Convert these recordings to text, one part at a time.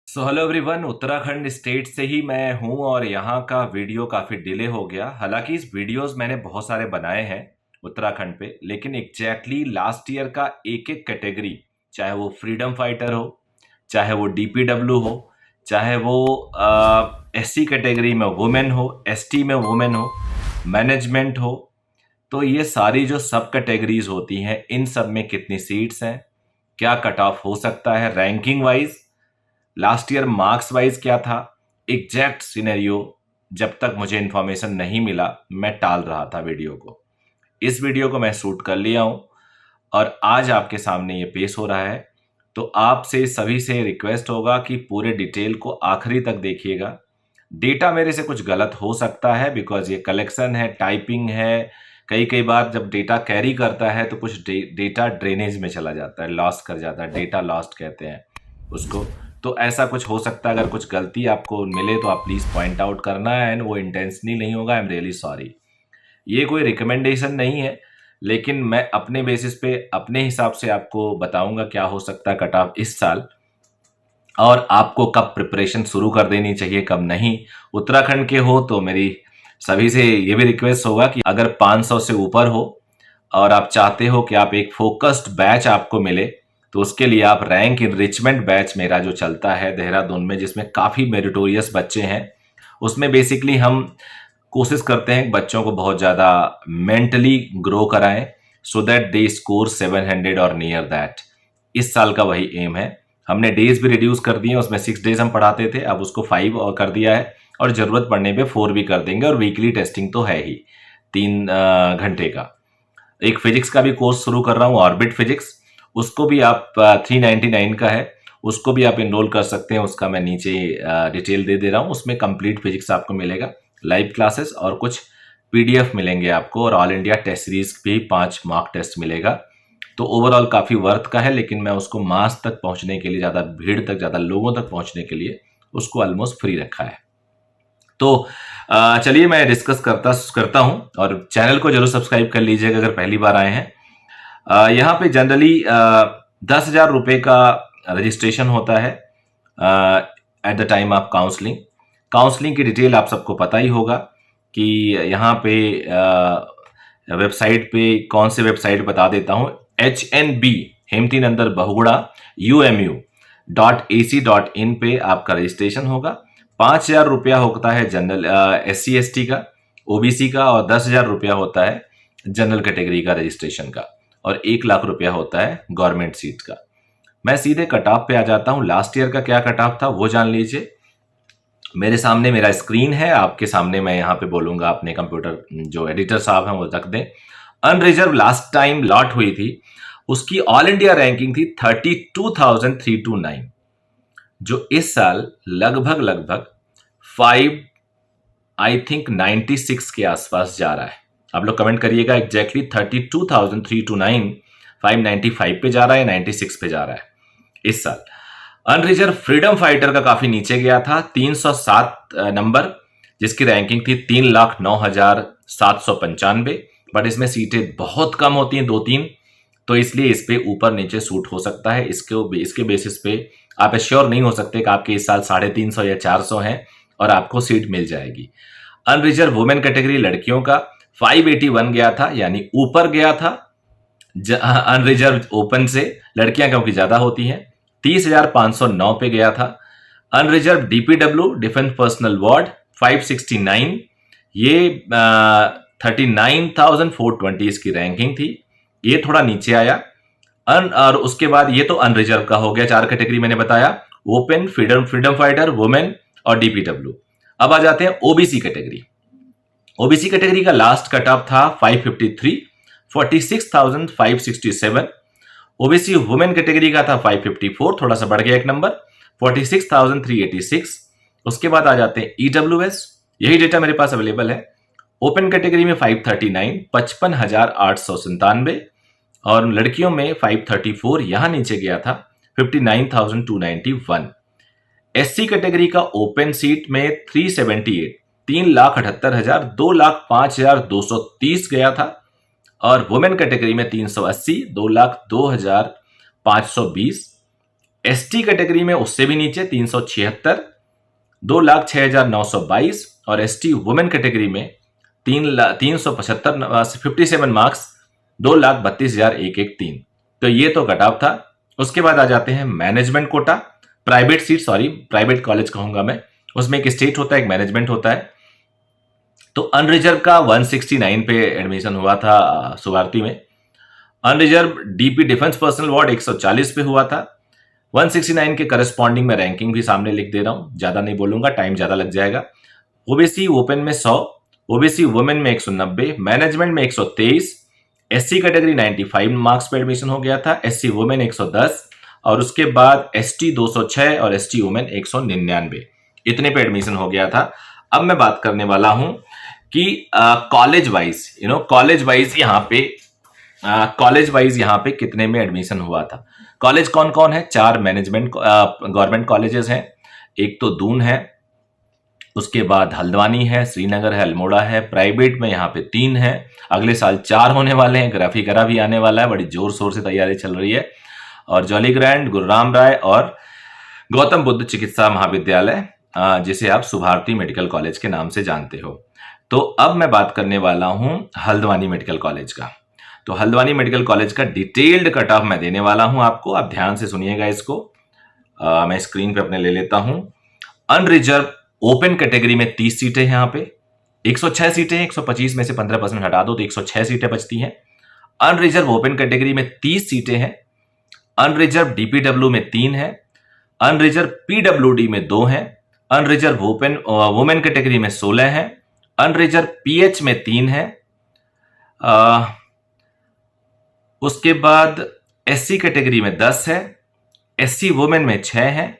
Hello everyone. Uttarakhand state से ही मैं हूं और यहाँ का वीडियो काफ़ी डिले हो गया। हालांकि इस वीडियोस मैंने बहुत सारे बनाए हैं उत्तराखंड पे, लेकिन एग्जैक्टली लास्ट ईयर का एक एक कैटेगरी, चाहे वो फ्रीडम फाइटर हो, चाहे वो डीपीडब्ल्यू हो, चाहे वो एससी कैटेगरी में वुमेन हो, एसटी में वुमेन हो, मैनेजमेंट हो, तो ये सारी जो सब कैटेगरीज होती हैं इन सब में कितनी सीट्स हैं, क्या कट ऑफ हो सकता है ranking wise, last year marks wise क्या था, एग्जैक्ट सिनेरियो जब तक मुझे इंफॉर्मेशन नहीं मिला मैं टाल रहा था वीडियो को। इस वीडियो को मैं शूट कर लिया हूं और आज आपके सामने ये पेश हो रहा है। तो आपसे सभी से रिक्वेस्ट होगा कि पूरे डिटेल को आखिरी तक देखिएगा। डेटा मेरे से कुछ गलत हो सकता है बिकॉज ये कलेक्शन है, टाइपिंग है। कई कई बार जब डेटा कैरी करता है तो कुछ डेटा ड्रेनेज में चला जाता है, लॉस कर जाता है, डेटा लॉस्ट कहते हैं उसको। तो ऐसा कुछ हो सकता है। अगर कुछ गलती आपको मिले तो आप प्लीज़ पॉइंट आउट करना है, एंड वो इंटेंशनली नहीं होगा। I am really sorry. ये कोई रिकमेंडेशन नहीं है, लेकिन मैं अपने बेसिस पे अपने हिसाब से आपको बताऊंगा क्या हो सकता है कट ऑफ इस साल, और आपको कब प्रिपरेशन शुरू कर देनी चाहिए कब नहीं। उत्तराखंड के हो तो मेरी सभी से ये भी रिक्वेस्ट होगा कि अगर 500 से ऊपर हो और आप चाहते हो कि आप एक फोकस्ड बैच आपको मिले, तो उसके लिए आप रैंक इनरिचमेंट बैच मेरा जो चलता है देहरादून में, जिसमें काफ़ी मेरिटोरियस बच्चे हैं, उसमें बेसिकली हम कोशिश करते हैं बच्चों को बहुत ज़्यादा मेंटली ग्रो कराएं सो दैट दे स्कोर 700 और नियर दैट। इस साल का वही एम है। हमने डेज भी रिड्यूस कर दिए, उसमें 6 डेज हम पढ़ाते थे, अब उसको 5 और कर दिया है, और ज़रूरत पड़ने पे 4 भी कर देंगे। और वीकली टेस्टिंग तो है ही 3 घंटे का। एक फिजिक्स का भी कोर्स शुरू कर रहा हूँ, ऑर्बिट फिजिक्स, उसको भी आप 399 का है, उसको भी आप इनरोल कर सकते हैं। उसका मैं नीचे डिटेल दे दे रहा हूँ। उसमें कंप्लीट फिजिक्स आपको मिलेगा, लाइव क्लासेस और कुछ पीडीएफ मिलेंगे आपको, और ऑल इंडिया टेस्ट सीरीज भी 5 मॉक टेस्ट मिलेगा। तो ओवरऑल काफ़ी वर्थ का है, लेकिन मैं उसको मास तक पहुंचने के लिए, ज़्यादा भीड़ तक, ज़्यादा लोगों तक पहुंचने के लिए उसको ऑलमोस्ट फ्री रखा है। तो चलिए मैं डिस्कस करता हूं, और चैनल को जरूर सब्सक्राइब कर लीजिएगा अगर पहली बार आए हैं। यहाँ पे जनरली 10,000 रुपये का रजिस्ट्रेशन होता है at the time of counselling. Counselling की डिटेल आप सबको पता ही होगा कि यहाँ पे वेबसाइट पे, कौन से वेबसाइट बता देता हूँ, HNB हेमती नंदर बहुगुड़ा UMU.ac.in पे आपका रजिस्ट्रेशन होगा। 5,000 रुपया होता है जनरल SC ST का, OBC का, और 10,000 रुपया होता है जनरल कैटेगरी का रजिस्ट्रेशन का, और 1 लाख रुपया होता है गवर्नमेंट सीट का। मैं सीधे कट ऑफ पे आ जाता हूँ। लास्ट ईयर का क्या कट ऑफ था वो जान लीजिए। मेरे सामने मेरा स्क्रीन है, आपके सामने मैं यहाँ पे बोलूंगा, अपने कंप्यूटर जो एडिटर साहब हैं वो रख दें। अनरिजर्व लास्ट टाइम लॉट हुई थी, उसकी ऑल इंडिया रैंकिंग थी 32,329, जो इस साल लगभग 5 आई थिंक 96 के आसपास जा रहा है। आप लोग कमेंट करिएगा एग्जैक्टली 32,329 595 पे जा रहा है, 96 पे जा रहा है इस साल। अनरिजर्व फ्रीडम फाइटर का काफी नीचे गया था, 307 नंबर, जिसकी रैंकिंग थी 3,09,795। बट इसमें सीटें बहुत कम होती हैं, 2-3, तो इसलिए इस पे ऊपर नीचे सूट हो सकता है। इसके बेसिस पे आप एश्योर नहीं हो सकते कि आपके इस साल 350 या 400 हैं और आपको सीट मिल जाएगी। अनरिजर्व वुमेन कैटेगरी लड़कियों का 581 गया था, यानी ऊपर गया था अनरिजर्व ओपन से, लड़कियां क्योंकि ज्यादा होती हैं। 30,509 पे गया था। अनरिजर्व डीपीडब्ल्यू डिफेंस पर्सनल वार्ड 569, ये 39,420 इसकी रैंकिंग थी, ये थोड़ा नीचे आया। और उसके बाद ये तो अनरिजर्व का हो गया, 4 कैटेगरी मैंने बताया, ओपन, फ्रीडम फाइटर, वुमेन और डीपीडब्ल्यू। अब आ जाते हैं ओबीसी कैटेगरी। ओबीसी कैटेगरी का लास्ट कट ऑफ था 553, 46,567। ओबीसी वुमेन कैटेगरी का था 554, थोड़ा सा बढ़ गया एक नंबर, 46,386। उसके बाद आ जाते हैं ईडब्ल्यूएस, यही डेटा मेरे पास अवेलेबल है। ओपन कैटेगरी में 539, 55,897, और लड़कियों में 534, यहां नीचे गया था 59,291। एससी कैटेगरी का ओपन सीट में 378, 3,78,000, 2,05,230 गया था, और वुमेन कैटेगरी में 380, 2,02,520। एसटी कैटेगरी में उससे भी नीचे 376, 2,06,922, और एसटी वुमेन कैटेगरी में 375 57 मार्क्स, 2,32,113। तो ये तो कट ऑफ था। उसके बाद आ जाते हैं management quota, private seat, sorry private college कहूंगा मैं, उसमें एक स्टेट होता है, एक मैनेजमेंट होता है। तो अनरिजर्व का 169 पे एडमिशन हुआ था सुगारती में। Unreserved DP defence personnel ward 140 पे हुआ था। 169 के करस्पॉन्डिंग में रैंकिंग भी सामने लिख दे रहा हूं, ज्यादा नहीं बोलूंगा, टाइम ज्यादा लग जाएगा। ओबीसी ओपन में 100, ओबीसी वुमेन में 190, मैनेजमेंट में 123, एससी कैटेगरी 95 मार्क्स पे एडमिशन हो गया था, एससी वुमेन 110, और उसके बाद एसटी 206 और एसटी वुमेन 199, इतने पे एडमिशन हो गया था। अब मैं बात करने वाला हूं कि कॉलेज वाइज यहाँ पे कितने में एडमिशन हुआ था। कॉलेज कौन कौन है? 4 मैनेजमेंट गवर्नमेंट कॉलेजेस हैं। एक तो दून है, उसके बाद हल्द्वानी है, श्रीनगर है, अल्मोड़ा है। प्राइवेट में यहाँ पे 3 है, अगले साल 4 होने वाले हैं। ग्राफिकरा भी आने वाला है, बड़ी जोर शोर से तैयारी चल रही है। और जॉली ग्रैंड, गुरुराम राय और गौतम बुद्ध चिकित्सा महाविद्यालय, जिसे आप सुभारती मेडिकल कॉलेज के नाम से जानते हो। तो अब मैं बात करने वाला हूं हल्द्वानी मेडिकल कॉलेज का। तो हल्द्वानी मेडिकल कॉलेज का डिटेल्ड कट ऑफ मैं देने वाला हूं आपको, आप ध्यान से सुनिएगा इसको। मैं स्क्रीन पे अपने ले लेता हूं। अनरिजर्व ओपन कैटेगरी में 30 सीटें हैं, यहाँ पे 106 सीटें हैं, 125 में से 15% हटा दो तो 106 सीटें बचती हैं। अनरिजर्व ओपन कैटेगरी में 30 सीटें हैं। अनरिजर्व डीपीडब्ल्यू में 3 है, अनरिजर्व पीडब्ल्यूडी में 2 हैं, अनरिजर्व ओपन वुमेन कैटेगरी में 16 है, अनरिजर्व पीएच में 3 है। उसके बाद एससी कैटेगरी में 10 है, एससी वुमेन में 6 है,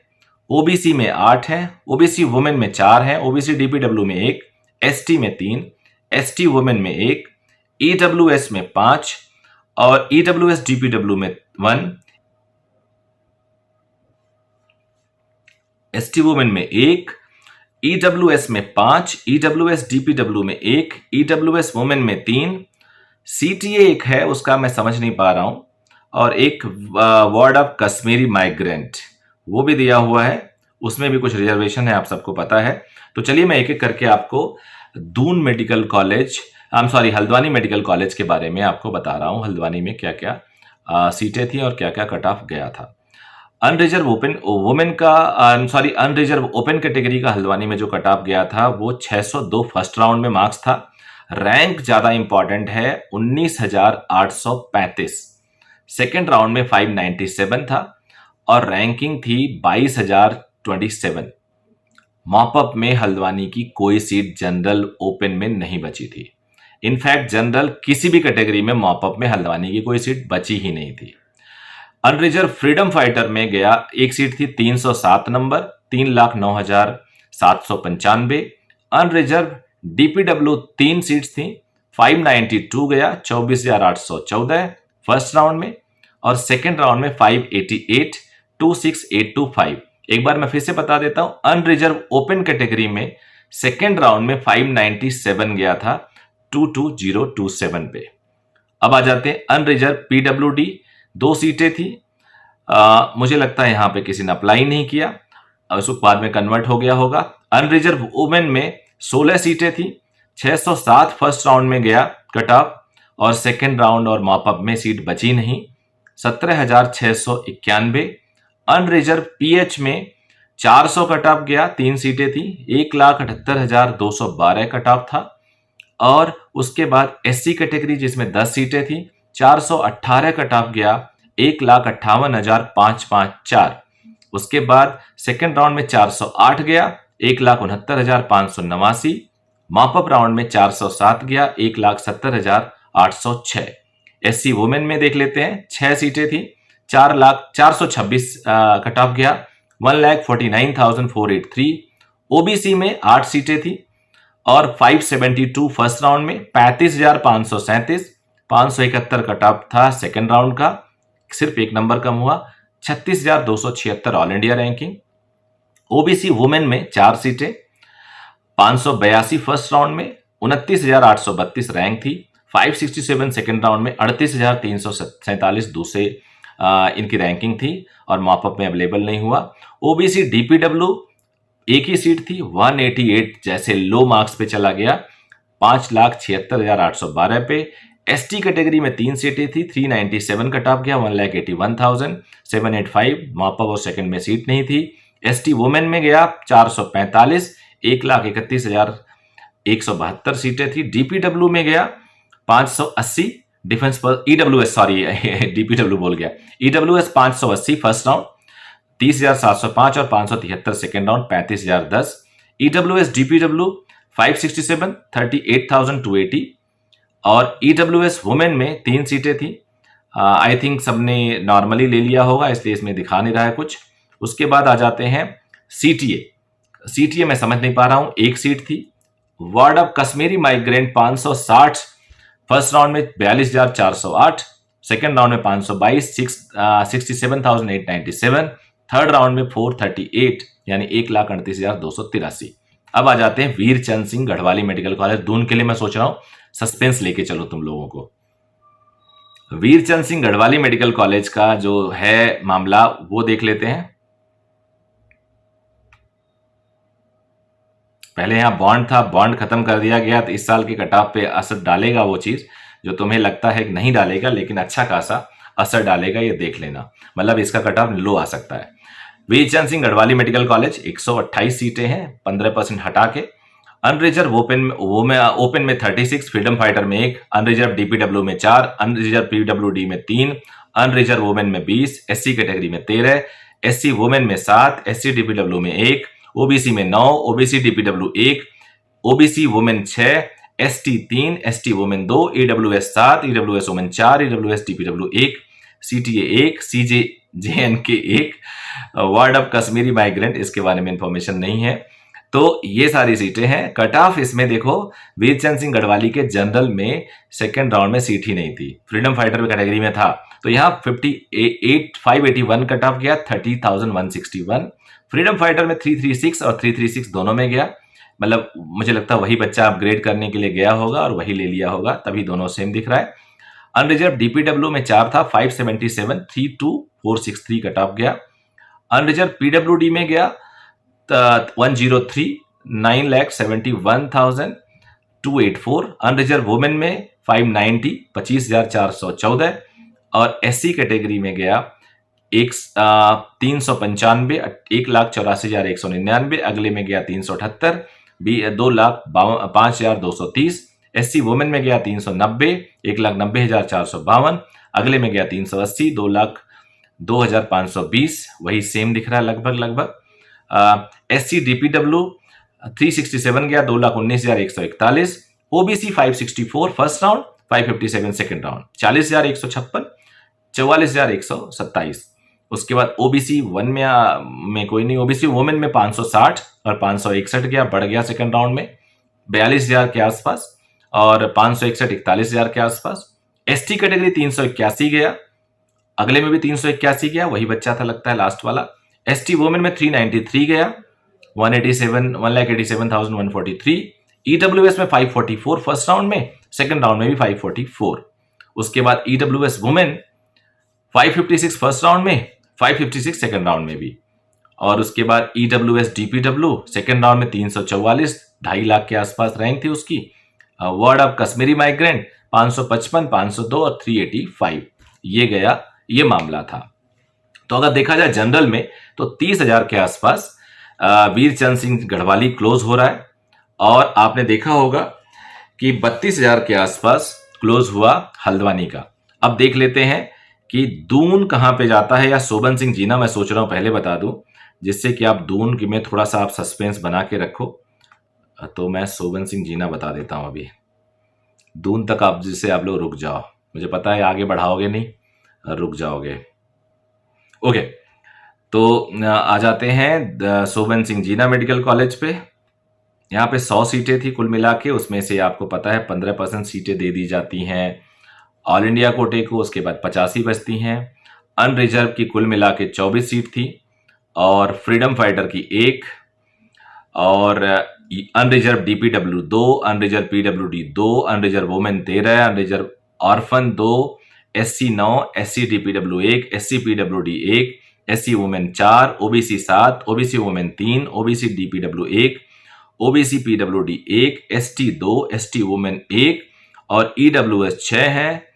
ओबीसी में 8 है, ओबीसी वुमेन में 4 है, ओबीसी डीपीडब्ल्यू में 1, एसटी में 3, एसटी वुमेन में 1, ईडब्ल्यूएस में 5 और ईडब्ल्यूएस डीपीडब्ल्यू में 1, एसटी वुमेन में 1, ईडब्ल्यूएस में 5, ईडब्ल्यूएस डीपीडब्ल्यू में 1, ईडब्ल्यूएस वुमेन में 3, सीटीए एक है, उसका मैं समझ नहीं पा रहा हूं, और एक वार्ड ऑफ कश्मीरी माइग्रेंट वो भी दिया हुआ है, उसमें भी कुछ रिजर्वेशन है, आप सबको पता है। तो चलिए मैं एक एक करके आपको Doon medical college, Haldwani medical college के बारे में आपको बता रहा हूं। हल्द्वानी में क्या क्या सीटें थी और क्या क्या कट ऑफ गया था। अनरिजर्व ओपन कैटेगरी का हल्द्वानी में जो कट ऑफ गया था वो 602 फर्स्ट राउंड में मार्क्स था। रैंक ज्यादा इंपॉर्टेंट है, 19,835। सेकेंड राउंड में 597 था और रैंकिंग थी 22,027। मॉपअप में हल्द्वानी की कोई सीट जनरल ओपन में नहीं बची थी। इनफैक्ट जनरल किसी भी कैटेगरी में मॉपअप में हल्द्वानी की कोई सीट बची ही नहीं थी। अनरिजर्व फ्रीडम फाइटर में गया, एक सीट थी 307 नंबर, 3,09,795। अनरिजर्व डीपीडब्ल्यू 3 सीट्स थी, 592 गया, 24,814 फर्स्ट राउंड में, और सेकेंड राउंड में 588, 26825। एक बार मैं फिर से बता देता हूं, अनरिजर्व ओपन कैटेगरी में सेकेंड राउंड में 597 गया था, 22027 पे। अब आ जाते हैं अनरिजर्व पीडब्ल्यूडी, 2 सीटें थी। मुझे लगता है यहां पे किसी ने अप्लाई नहीं किया, उसको बाद में कन्वर्ट हो गया होगा। अनरिजर्व वुमेन में 16 सीटें थी, 607 फर्स्ट राउंड में गया कट ऑफ, और सेकेंड राउंड और मॉपअप में सीट बची नहीं, 17,691। अनरिजर्व पीएच में 400 कट ऑफ गया, 3 सीटें थी, 1,78,212 कट ऑफ था। और उसके बाद एससी कैटेगरी जिसमें 10 सीटें थी, 418 कट ऑफ गया, 1,58,554। उसके बाद सेकेंड राउंड में 408 गया, 1,69,589। मॉपअप राउंड में 407 गया, 1,70,806। एससी वुमेन में देख लेते हैं, 6 सीटें थी, 4,426 कट ऑफ गया, 1,49,483। ओबीसी में 8 सीटें थी और 572 फर्स्ट राउंड में, 35,537, 571 कट ऑफ था सेकेंड राउंड का, सिर्फ एक नंबर कम हुआ, 36,276 all India ranking. OBC women में 4 सीटें, 582 फर्स्ट राउंड में, 29,832 रैंक थी, 567 सेकेंड राउंड में, 38,347 दूसरे इनकी रैंकिंग थी और मॉपअप में अवेलेबल नहीं हुआ। ओबीसी डीपीडब्ल्यू एक ही सीट थी, 188 जैसे लो मार्क्स पे चला गया, 5,76,812 पे। एसटी कैटेगरी में 3 सीटें थी, 397 कट ऑफ गया, 1,81,785। मॉपअप और सेकंड में सीट नहीं थी। एसटी वुमेन में गया 445, 1,31,172 सीटें थी। डीपीडब्ल्यू में गया 580, डिफेंस पर ईडब्ल्यूएस, सॉरी डीपीडब्ल्यू बोल गया, ईडब्ल्यूएस 580 फर्स्ट राउंड, 30,705 और 573 सेकेंड राउंड, 35,010। ईडब्ल्यूएस डीपीडब्ल्यू 567, 38,280। और ईडब्ल्यूएस वुमेन में 3 सीटें थी। आई थिंक सबने नॉर्मली ले लिया होगा, इसलिए इसमें दिखा नहीं रहा है कुछ। उसके बाद आ जाते हैं सीटीए। सीटीए मैं समझ नहीं पा रहा हूं, 1 सीट थी। Ward of Kashmiri migrant 560, first round में 42,408, सेकेंड राउंड में 522, 67,897, थर्ड राउंड में 438 यानी 1,38,283। अब आ जाते हैं वीरचंद सिंह गढ़वाली मेडिकल कॉलेज दून के लिए। मैं सोच रहा हूं सस्पेंस लेके चलो तुम लोगों को। वीरचंद सिंह गढ़वाली मेडिकल कॉलेज का जो है मामला वो देख लेते हैं। पहले यहां बॉन्ड था, बॉन्ड खत्म कर दिया गया, तो इस साल के कट ऑफ पे असर डालेगा वो चीज जो तुम्हें लगता है कि नहीं डालेगा, लेकिन अच्छा खासा असर डालेगा, ये देख लेना। मतलब इसका कट ऑफ लो आ सकता है। वीरचंद सिंह गढ़वाली मेडिकल कॉलेज 128 सीटें हैं, 15% हटा के। अनरिजर्व ओपन में 36, फ्रीडम फाइटर में 1, अनरिजर्व डीपीडब्ल्यू में 4, अनरिजर्व पीडब्ल्यूडी में 3, अनरिजर्व वुमेन में 20, एससी कैटेगरी में 13, एससी वुमेन में 7, एससी डीपीडब्ल्यू में 1, ओबीसी में 9, OBC DPW 1, OBC women 6, ST 3, ST women 2, EWS 7, EWS women 4, EWS DPW 1, CTA 1, CJ JNK 1, ward of Kashmiri migrant इसके बारे में इंफॉर्मेशन नहीं है। तो ये सारी सीटें हैं। कट ऑफ इसमें देखो, वीरचंद सिंह गढ़वाली के जनरल में सेकंड राउंड में सीट ही नहीं थी, फ्रीडम फाइटर कैटेगरी में था, तो यहाँ 581 कट ऑफ गया, 30,161। फ्रीडम फाइटर में 336 और 336 दोनों में गया, मतलब मुझे लगता है वही बच्चा अपग्रेड करने के लिए गया होगा और वही ले लिया होगा, तभी दोनों सेम दिख रहा है। अनरिजर्व डीपीडब्ल्यू में 4 था, 577, 32463 कट ऑफ गया। अनरिजर्व पीडब्ल्यूडी में गया 103, 9,71,284। अनरिजर्व वुमेन में 590, 25,414। और एससी कैटेगरी में गया 395, 1,84,199। अगले में गया 378, 5,230। एससी वुमेन में गया 390, 1,90,452। अगले में गया 380, 2,02,520, वही सेम दिख रहा है लगभग। एससी डीपीडब्ल्यू 367 गया, 2,19,141। OBC 564 first round, 557 second round, 40,156, 44,127। उसके बाद ओबीसी वन में कोई नहीं, ओबीसी वुमेन में 560 और 561 गया, बढ़ गया सेकंड राउंड में 42,000 के आसपास, और 561 41,000 के आसपास। एसटी कैटेगरी 381 गया, अगले में भी 381 गया, वही बच्चा था लगता है लास्ट वाला। एसटी वुमेन में 393 गया, 1,87,143। ईडब्ल्यूएस में 544 फर्स्ट राउंड में, सेकंड राउंड में भी 544। उसके बाद ईडब्ल्यूएस वुमेन 556 फर्स्ट राउंड में, 556 सेकंड राउंड में भी। और उसके बाद ईडब्ल्यूएस डीपीडब्ल्यू सेकंड राउंड में 344, 2.5 लाख के आसपास रैंक थी उसकी। वार्ड ऑफ कश्मीरी माइग्रेंट 555, 502 और 385 ये गया, ये मामला था। तो अगर देखा जाए जनरल में तो 30,000 के आसपास वीरचंद सिंह गढ़वाली क्लोज हो रहा है, और आपने देखा होगा कि 32,000 के आसपास क्लोज हुआ हल्द्वानी का। अब देख लेते हैं कि दून कहां पे जाता है, या शोभन सिंह जीना। मैं सोच रहा हूं पहले बता दूं, जिससे कि आप दून की में थोड़ा सा आप सस्पेंस बना के रखो। तो मैं शोभन सिंह जीना बता देता हूं अभी, दून तक आप जिससे आप लोग रुक जाओ, मुझे पता है आगे बढ़ाओगे नहीं, रुक जाओगे। ओके, तो आ जाते हैं शोभन सिंह जीना मेडिकल कॉलेज पे। यहाँ पे 100 सीटें थी कुल मिला के, उसमें से आपको पता है 15% सीटें दे दी जाती हैं ऑल इंडिया कोटे को, उसके बाद 85 बचती हैं। अनरिजर्व की कुल मिला के 24 सीट थी, और फ्रीडम फाइटर की 1, और unreserved DPW 2, unreserved PWD 2, unreserved women 13, unreserved orphan 2, SC 9, SC DPW 1, SC PWD 1, SC women 4, OBC 7, OBC women 3, OBC DPW 1, OBC PWD 1, ST 2, ST women 1 और EWS 6 है।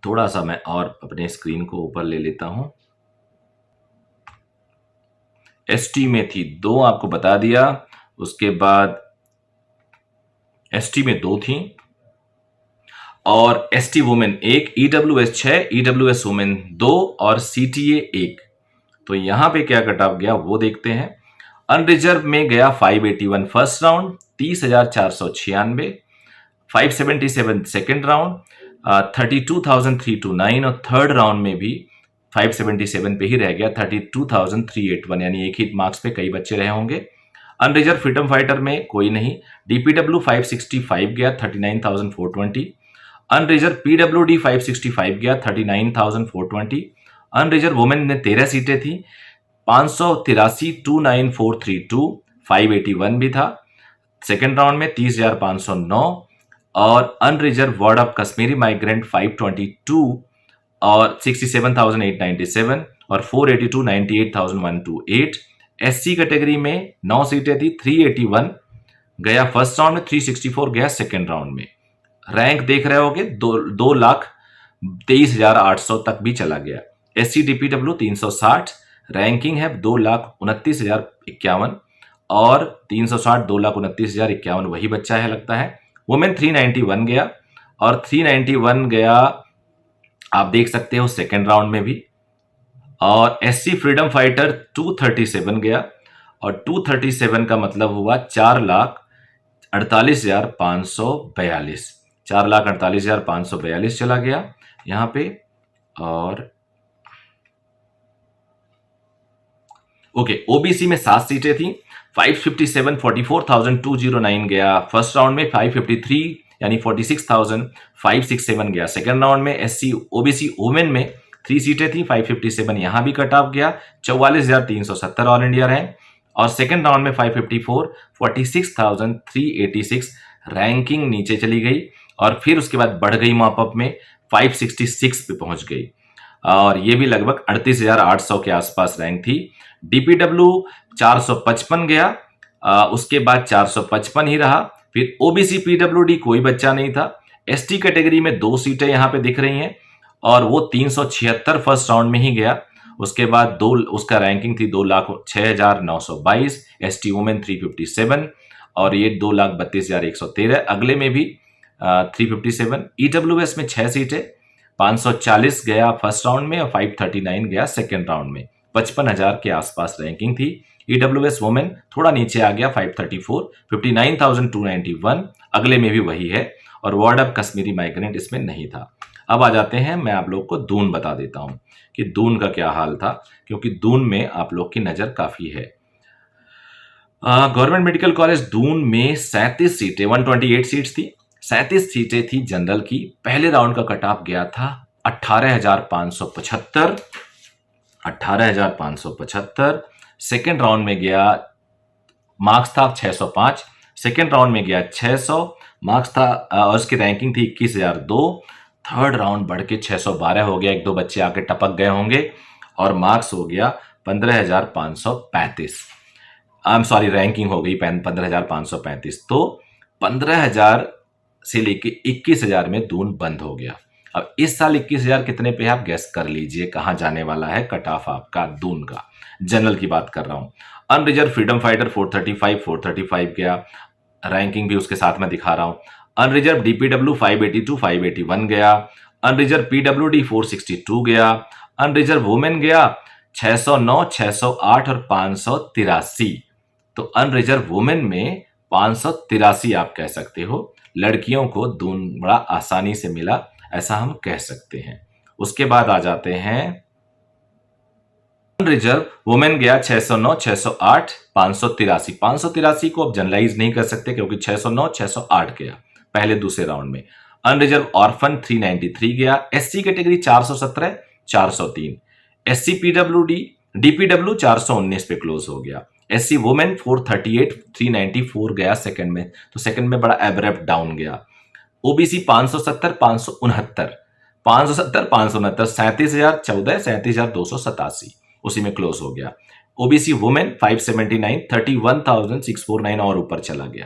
थोड़ा सा मैं और अपने स्क्रीन को ऊपर ले लेता हूं। ST में थी 2, आपको बता दिया। उसके बाद ST में 2 थी और ST women 1, EWS 6, EWS women 2 और CTA 1। तो यहां पे क्या कट ऑफ गया वो देखते हैं। अनरिजर्व में गया 581 फर्स्ट राउंड, 30,496, 577 सेकेंड राउंड, 32,329 और थर्ड राउंड में भी 577 पे ही रह गया, 32,381, यानी एक ही मार्क्स पे कई बच्चे रहे होंगे। अनरिजर्व फ्रीडम फाइटर में कोई नहीं। DPW 565 गया, 39,420। अनरिजर्व PWD 565 गया, 39,420। अनरिजर्व वुमेन में 13 सीटें थी, 583 29432, 581 भी था। सेकेंड राउंड में 30,509 और unreserved ward of Kashmiri migrant 522 और 67,897 और 482 98,128। SC कैटेगरी में 9 सीटें थी, 381 गया फर्स्ट राउंड में, 364 गया सेकेंड राउंड में। रैंक देख रहे होगे 2,23,800 तक भी चला गया। SC DPW 360, रैंकिंग है 2,29,051 और 360 2,29,051 वही बच्चा है लगता है। वुमेन 391 गया और 391 गया आप देख सकते हो सेकेंड राउंड में भी। और SC फ्रीडम फाइटर 237 गया और 237 का मतलब हुआ 4,48,542, 4,48,542 चला गया यहां पे। और ओके, OBC में 7 सीटें थी, 557 44,209 गया फर्स्ट राउंड में, 553 यानी 46,567 गया सेकेंड राउंड में। SC OBC वुमेन में 3 सीटें थी, 557 यहां भी कट ऑफ गया, 44,370 ऑल इंडिया रैंक। और सेकेंड राउंड में 554 46,386 रैंकिंग नीचे चली गई और फिर उसके बाद बढ़ गई मॉपअप में 566 पे पहुंच गई और ये भी लगभग 38,800 के आसपास रैंक थी। DPW 455 गया, उसके बाद 455 ही रहा। फिर OBC PWD कोई बच्चा नहीं था। ST कैटेगरी में 2 सीटें यहां पे दिख रही हैं और वो 376 फर्स्ट राउंड में ही गया। उसके बाद उसका रैंकिंग थी 2,06,922, ST वुमेन 357 और ये 2,32,113 अगले में भी 357। EWS में 6 सीटें, 540 गया फर्स्ट राउंड में और 539 गया सेकेंड राउंड में, 55,000 के आसपास रैंकिंग थी। EWS वुमेन थोड़ा नीचे आ गया, 534, 59,291 अगले में भी वही है और वार्ड ऑफ कश्मीरी माइग्रेंट इसमें नहीं था। अब आ जाते हैं, मैं आप लोग को दून बता देता हूं कि दून का क्या हाल था, क्योंकि दून में आप लोग की नजर काफी है। गवर्नमेंट मेडिकल कॉलेज दून में 37 सीटें, 128 सीट्स थी, 37 सीटें थी जनरल की। पहले राउंड का कट ऑफ गया था 18,575, 18,575। सेकेंड राउंड में गया, मार्क्स था 605, सेकेंड राउंड में गया 600 मार्क्स था और उसकी रैंकिंग थी 21,002। थर्ड राउंड बढ़ के 612 हो गया, 1-2 बच्चे आके टपक गए होंगे और मार्क्स हो गया 15,535। आई एम सॉरी, रैंकिंग हो गई 15,535। तो 15,000 से लेके 21,000 में दून बंद हो गया। अब इस साल 21,000 कितने पे आप गैस कर लीजिए कहां जाने वाला है कट ऑफ आपका दून का। जनरल की बात कर रहा हूं। अनरिजर्व फ्रीडम फाइटर 435 गया, रैंकिंग भी उसके साथ में दिखा रहा हूं। अनरिजर्व DPW 582 581 गया। अनरिजर्व PWD 462 गया। अनरिजर्व वुमेन गया 609, 608 और 583। तो अनरिजर्व वुमेन में 583 आप कह सकते हो। लड़कियों को दून बड़ा आसानी से मिला, ऐसा हम कह सकते हैं। उसके बाद आ जाते हैं अनरिजर्व वुमेन गया 609, 608, 583। 583 को अब जनरलाइज नहीं कर सकते क्योंकि 609, 608 गया पहले दूसरे राउंड में। अनरिजर्व ऑर्फन 393 गया। SC category 417, 403। SC PWD DPW 419 पे क्लोज हो गया। SC वुमेन 438, 394 गया सेकंड में, तो सेकंड में बड़ा एब्रप्ट डाउन गया। OBC 570, 569, 570, 569, 37,014, 37,287 उसी में क्लोज हो गया। ओबीसी वुमेन 579, 31,649 और ऊपर चला गया।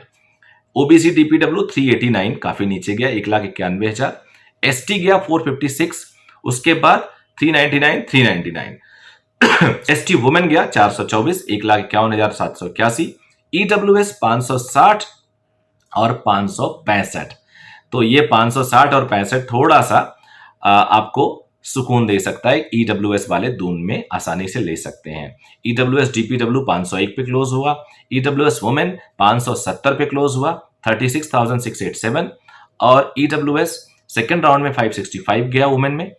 ओबीसी डीपीडब्ल्यू 389 काफी नीचे गया, 1,91,000। एसटी गया 456, उसके बाद 399, 399। एसटी वुमेन गया 424, 1,51,781। ईडब्ल्यूएस 560 और 565। तो ये 560 और 65 थोड़ा सा आपको सुकून दे सकता है। ईडब्ल्यूएस वाले दून में आसानी से ले सकते हैं। ईडब्ल्यूएस डीपीडब्ल्यू 501 पे क्लोज हुआ। ईडब्ल्यूएस वुमेन 570 पे क्लोज हुआ, 36,687। और ईडब्ल्यूएस सेकेंड राउंड में 565 गया वुमेन में।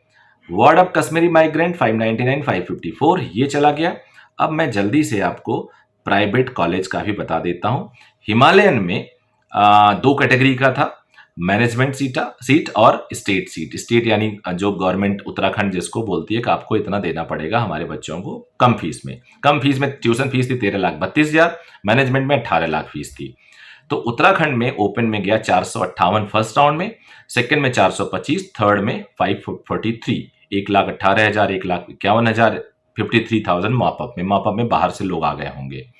वार्ड ऑफ कश्मीरी माइग्रेंट 599, 554 ये चला गया। अब मैं जल्दी से आपको प्राइवेट कॉलेज का भी बता देता हूं। हिमालयन में 2 कैटेगरी का था, मैनेजमेंट सीट और स्टेट सीट। स्टेट यानी जो गवर्नमेंट उत्तराखंड जिसको बोलती है कि आपको इतना देना पड़ेगा हमारे बच्चों को कम फीस में ट्यूशन फीस थी 13,32,000, मैनेजमेंट में 18 लाख फीस थी। तो उत्तराखंड में ओपन में गया 458 फर्स्ट राउंड में, सेकंड में 425, थर्ड में 543, 1,18,000, 1,51,000, 53,000 मॉपअप में बाहर से लोग आ गए होंगे।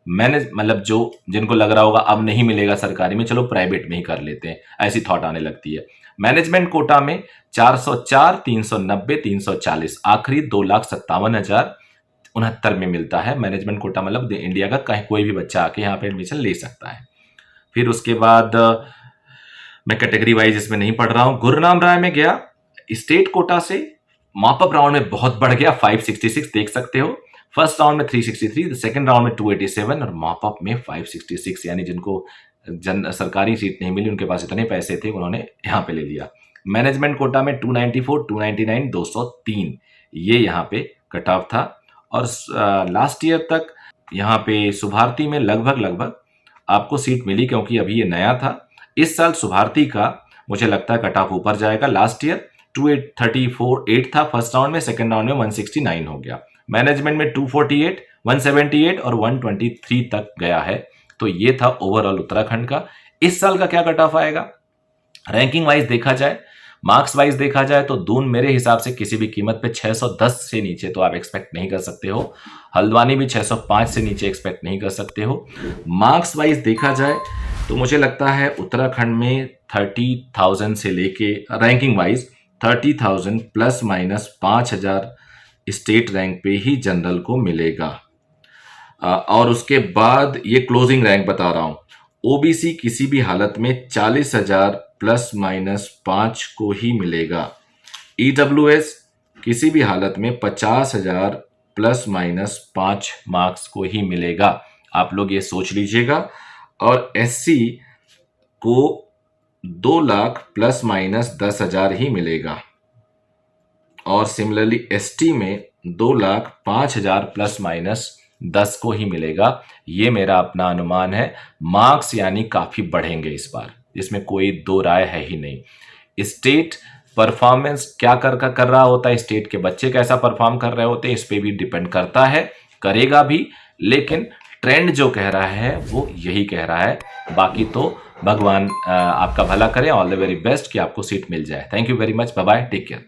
मैंने मतलब जो जिनको लग रहा होगा अब नहीं मिलेगा सरकारी में, चलो प्राइवेट में ही कर लेते हैं, ऐसी थॉट आने लगती है। मैनेजमेंट कोटा में 404, 390, 340, आखिरी 2,57,069 में मिलता है मैनेजमेंट कोटा। मतलब इंडिया का कहीं कोई भी बच्चा आके यहाँ पे एडमिशन ले सकता है। फिर उसके बाद मैं कैटेगरी वाइज इसमें नहीं पढ़ रहा हूं। गुरुनाम राय में गया स्टेट कोटा से, मॉपअप राउंड में बहुत बढ़ गया 566 देख सकते हो। फर्स्ट राउंड में 363, सेकंड राउंड में 287 और मॉपअप में 566। यानी जिनको सरकारी सीट नहीं मिली उनके पास इतने पैसे थे उन्होंने यहाँ पे ले लिया। मैनेजमेंट कोटा में 294, 299, 203 ये यहाँ पे कट ऑफ था। और लास्ट ईयर तक यहाँ पे सुभारती में लगभग आपको सीट मिली, क्योंकि अभी ये नया था। इस साल सुभारती का मुझे लगता है कट ऑफ ऊपर जाएगा। लास्ट ईयर 234 था फर्स्ट राउंड में, सेकंड राउंड में 169 हो गया। मैनेजमेंट में 248, 178 और 123 तक गया है। तो ये था ओवरऑल उत्तराखंड का। इस साल का क्या कट ऑफ आएगा रैंकिंग वाइज देखा जाए, मार्क्स वाइज देखा जाए तो दून मेरे हिसाब से किसी भी कीमत पे 610 से नीचे तो आप एक्सपेक्ट नहीं कर सकते हो। हल्द्वानी भी 605 से नीचे एक्सपेक्ट नहीं कर सकते हो। मार्क्स वाइज देखा जाए तो मुझे लगता है उत्तराखंड में 30,000 से लेके ranking wise 30,000 plus minus 5,000 state rank पे ही जनरल को मिलेगा। और उसके बाद ये क्लोजिंग रैंक बता रहा हूं, ओबीसी किसी भी हालत में 40,000 प्लस माइनस 5 को ही मिलेगा। ईडब्ल्यूएस किसी भी हालत में 50,000 प्लस माइनस 5 मार्क्स को ही मिलेगा। आप लोग ये सोच लीजिएगा। और एससी को 2 लाख प्लस माइनस 10,000 ही मिलेगा। और सिमिलरली एसटी में 2,05,000 प्लस माइनस 10 को ही मिलेगा। ये मेरा अपना अनुमान है। मार्क्स यानी काफी बढ़ेंगे इस बार, इसमें कोई दो राय है ही नहीं। स्टेट परफॉर्मेंस क्या कर रहा होता है, स्टेट के बच्चे कैसा परफॉर्म कर रहे होते हैं, इस पे भी डिपेंड करता है, करेगा भी। लेकिन ट्रेंड जो कह रहा है वो यही कह रहा है। बाकी तो भगवान आपका भला करे। ऑल द वेरी बेस्ट कि आपको सीट मिल जाए। Thank you very much, bye bye, take care.